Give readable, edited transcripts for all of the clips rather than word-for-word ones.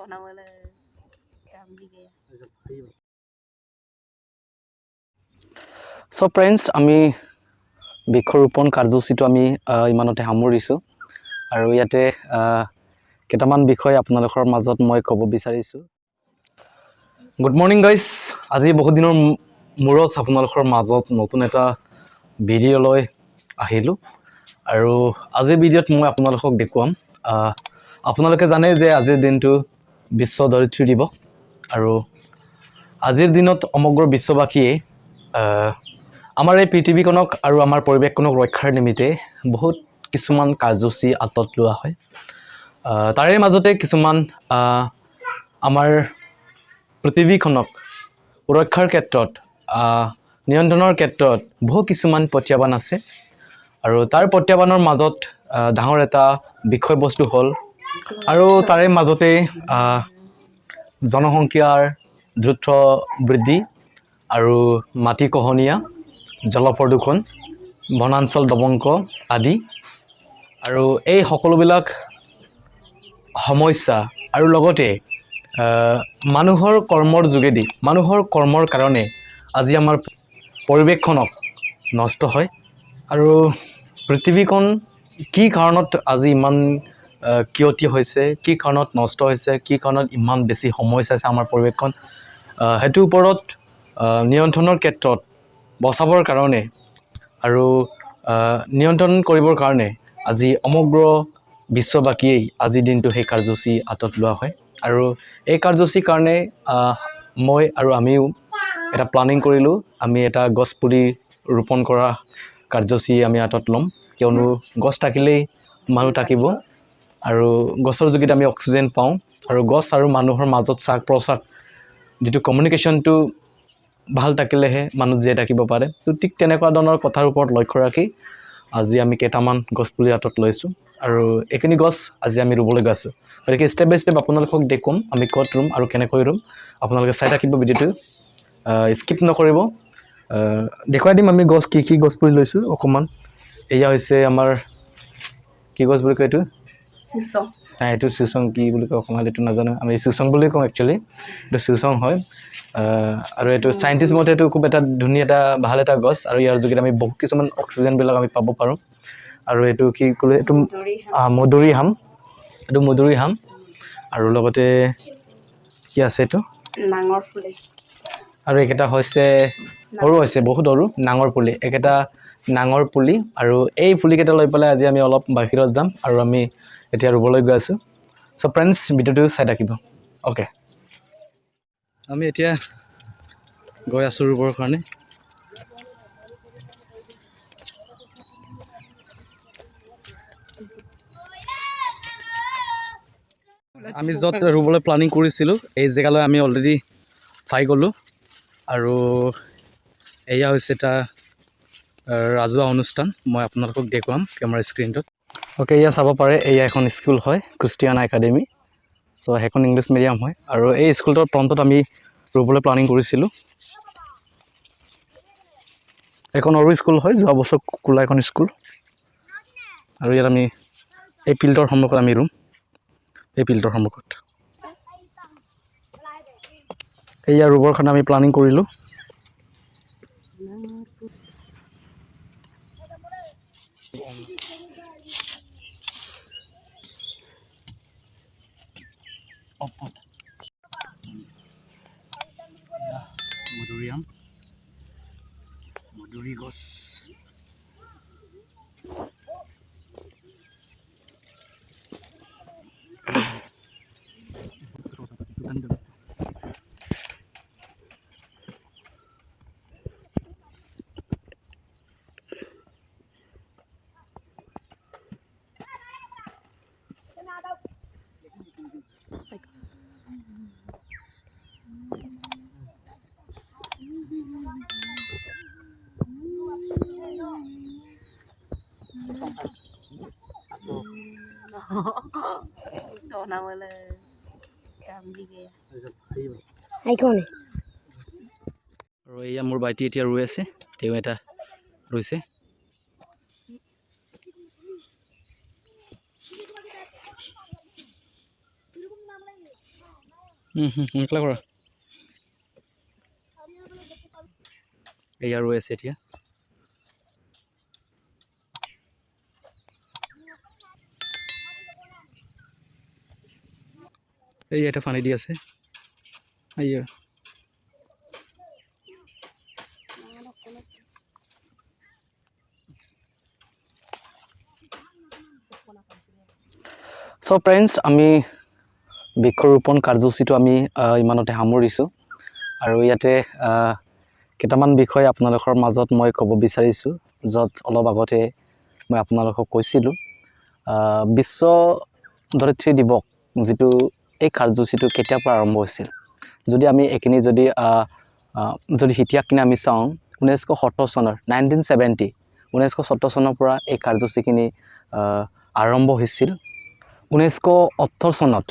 So friends, আমি বৃক্ষৰোপণ কাৰ্যসূচীটো আমি ইমানতে সামৰিছোঁ আৰু ইয়াতে কেইটামান বিষয় আপোনালোকৰ মাজত মই ক'ব বিচাৰিছোঁ। গুড মৰ্নিং গাইজ, আজি বহুত দিনৰ মূৰত আপোনালোকৰ মাজত নতুন এটা ভিডিঅ' লৈ আহিলোঁ আৰু আজিৰ ভিডিঅ'ত মই আপোনালোকক দেখুৱাম। আপোনালোকে জানে যে আজিৰ দিনটো বিশ্ব ধৰিত্ৰী দিৱস আৰু আজিৰ দিনত সমগ্ৰ বিশ্ববাসীয়ে আমাৰ এই পৃথিৱীখনক আৰু আমাৰ পৰিৱেশখনক ৰক্ষাৰ নিমিত্তে বহুত কিছুমান কাৰ্যসূচী হাতত লোৱা হয়। তাৰে মাজতে কিছুমান আমাৰ পৃথিৱীখনক সুৰক্ষাৰ ক্ষেত্ৰত নিয়ন্ত্ৰণৰ ক্ষেত্ৰত বহু কিছুমান প্ৰত্যাহ্বান আছে আৰু তাৰ প্ৰত্যাহ্বানৰ মাজত ডাঙৰ এটা বিষয়বস্তু হ'ল আৰু তাৰে মাজতে জনসংখ্যাৰ দ্ৰুত বৃদ্ধি আৰু মাটি খহনীয়া, জল প্ৰদূষণ, বনাঞ্চল ধ্বংস আদি আৰু এই সকলোবিলাক সমস্যা আৰু লগতে মানুহৰ কৰ্মৰ যোগেদি মানুহৰ কৰ্মৰ কাৰণে আজি আমাৰ পৰিৱেশখনক নষ্ট হয় আৰু পৃথিৱীখন কি কাৰণত আজি ইমান ক্ষতি হৈছে, কি কাৰণত নষ্ট হৈছে, কি কাৰণত ইমান বেছি সমস্যা আছে আমাৰ পৰিৱেশখন, সেইটোৰ ওপৰত নিয়ন্ত্ৰণৰ ক্ষেত্ৰত বচাবৰ কাৰণে আৰু নিয়ন্ত্ৰণ কৰিবৰ কাৰণে আজি সমগ্ৰ বিশ্ববাসীয়ে আজিৰ দিনটো সেই কাৰ্যসূচী হাতত লোৱা হয় আৰু এই কাৰ্যসূচীৰ কাৰণে মই আৰু আমিও এটা প্লানিং কৰিলোঁ। আমি এটা গছ পুলি ৰোপণ কৰা কাৰ্যসূচী আমি হাতত ল'ম, কিয়নো গছ থাকিলেই মানুহ থাকিব আৰু গছৰ যোগেদি আমি অক্সিজেন পাওঁ আৰু গছ আৰু মানুহৰ মাজত শ্বাস প্ৰশ্বাস যিটো কমিউনিকেশ্যনটো ভাল থাকিলেহে মানুহ জীয়াই থাকিব পাৰে। তো ঠিক তেনেকুৱা ধৰণৰ কথাৰ ওপৰত লক্ষ্য ৰাখি আজি আমি কেইটামান গছপুলি হাতত লৈছোঁ আৰু এইখিনি গছ আজি আমি ৰুবলৈ গৈ আছোঁ। গতিকে ষ্টেপ বাই ষ্টেপ আপোনালোকক দেখুৱাম আমি ক'ত ৰুম আৰু কেনেকৈ ৰুম। আপোনালোকে চাই থাকিব ভিডিঅ'টো, স্কিপ নকৰিব। দেখুৱাই দিম আমি গছ কি গছপুলি লৈছোঁ অকণমান। এয়া হৈছে আমাৰ কি গছ বুলি কয় এইটো? এইটো চিচং কি বুলি কয় অসমত এইটো নাজানো, আমি চিচং বুলি কওঁ একচুৱেলি। এইটো চিচং হয় আৰু এইটো চাইণ্টিষ্ট মতে এইটো খুব এটা ধুনীয়া এটা ভাল এটা গছ আৰু ইয়াৰ যোগেদি আমি বহুত কিছুমান অক্সিজেনবিলাক আমি পাব পাৰোঁ। আৰু এইটো কি ক'লে, এইটো মধুৰিআম, এইটো মধুৰিআম আৰু লগতে কি আছে এইটো নাঙৰ পুলি আৰু এইকেইটা হৈছে সৰু হৈছে বহুত সৰু নাঙৰ পুলি, এইকেইটা নাঙৰ পুলি আৰু এই পুলিকেইটা লৈ পেলাই আজি আমি অলপ বাহিৰত যাম আৰু আমি এতিয়া ৰুবলৈ গৈ আছোঁ। চ' ফ্ৰেণ্ডছ, ভিডিঅ'টো চাই থাকিব। অ'কে, আমি এতিয়া গৈ আছোঁ ৰুবৰ কাৰণে। আমি য'ত ৰুবলৈ প্লানিং কৰিছিলোঁ এই জেগালৈ আমি অলৰেডি পাই গ'লোঁ আৰু এয়া হৈছে এটা ৰাজহুৱা অনুষ্ঠান। মই আপোনালোকক দেখুৱাম কেমেৰা স্ক্ৰীণটোত। অ'কে, এয়া চাব পাৰে, এয়া এখন স্কুল হয়, খ্ৰীষ্টিয়ান একাডেমি। চ' সেইখন ইংলিছ মিডিয়াম হয় আৰু এই স্কুলটোৰ ফ্ৰণ্টত আমি ৰুবলৈ প্লানিং কৰিছিলোঁ। এখন সৰু স্কুল হয়, যোৱা বছৰ খোলা এখন স্কুল আৰু ইয়াত আমি এই ফিল্ডৰ সন্মুখত আমি ৰুম, এই ফিল্ডৰ সন্মুখত। এয়া ৰুবৰ কাৰণে আমি প্লানিং কৰিলোঁ। মধুৰিআম, মধুৰি গছ, আৰু এয়া মোৰ ভাইটি এতিয়া ৰুই আছে, তেওঁ এটা ৰুইছে। সোনকালে কৰা এয়া ৰৈ আছে এতিয়া এই এটা পানী দি আছে এয়া সো ফ্ৰেণ্ডছ আমি বৃক্ষৰোপণ কাৰ্যসূচীটো আমি ইমানতে সামৰিছোঁ আৰু ইয়াতে কেইটামান বিষয় আপোনালোকৰ মাজত মই ক'ব বিচাৰিছোঁ য'ত অলপ আগতে মই আপোনালোকক কৈছিলোঁ বিশ্ব ধৰিত্ৰী দিৱস যিটো এই কাৰ্যসূচীটো কেতিয়াৰ পৰা আৰম্ভ হৈছিল যদি আমি এইখিনি যদি ইতিহাসখিনি আমি চাওঁ 1970 চনৰ 1970 1970 চনৰ পৰা এই কাৰ্যসূচীখিনি আৰম্ভ হৈছিল 1978 চনত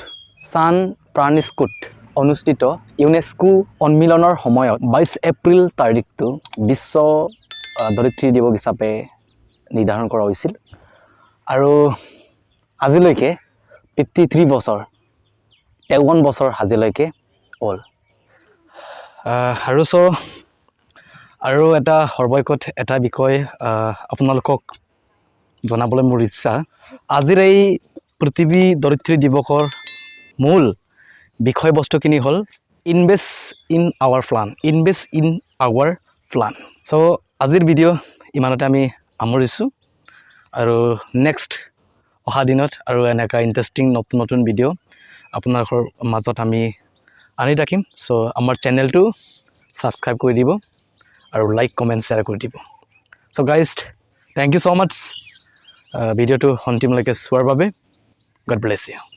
ছান ফ্ৰান্সিস্কোত অনুষ্ঠিত ইউনেস্কো সন্মিলনৰ সময়ত 22 এপ্ৰিল তাৰিখটো বিশ্ব ধৰিত্ৰী দিৱস হিচাপে নিৰ্ধাৰণ কৰা হৈছিল আৰু আজিলৈকে 53 বছৰ 53 বছৰ আজিলৈকে হ'ল আৰু এটা সৰ্বশেষত এটা বিষয় আপোনালোকক জনাবলৈ মোৰ ইচ্ছা আজিৰ এই পৃথিৱী ধৰিত্ৰী দিৱসৰ মূল বিষয়বস্তুখিনি হ'ল ইনভেষ্ট ইন আৱাৰ প্লান চ' আজিৰ ভিডিঅ' ইমানতে আমি সামৰিছোঁ আৰু নেক্সট অহা দিনত আৰু এনেকুৱা ইণ্টাৰেষ্টিং নতুন নতুন ভিডিঅ' আপোনালোকৰ মাজত আমি আনি থাকিম চ' আমাৰ চেনেলটো ছাবস্ক্ৰাইব কৰি দিব আৰু লাইক কমেণ্ট শ্বেয়াৰ কৰি দিব চ' গাইজ থেংক ইউ ছ' মাছ ভিডিঅ'টো অন্তিমলৈকে চোৱাৰ বাবে গড ব্লেছ ইউ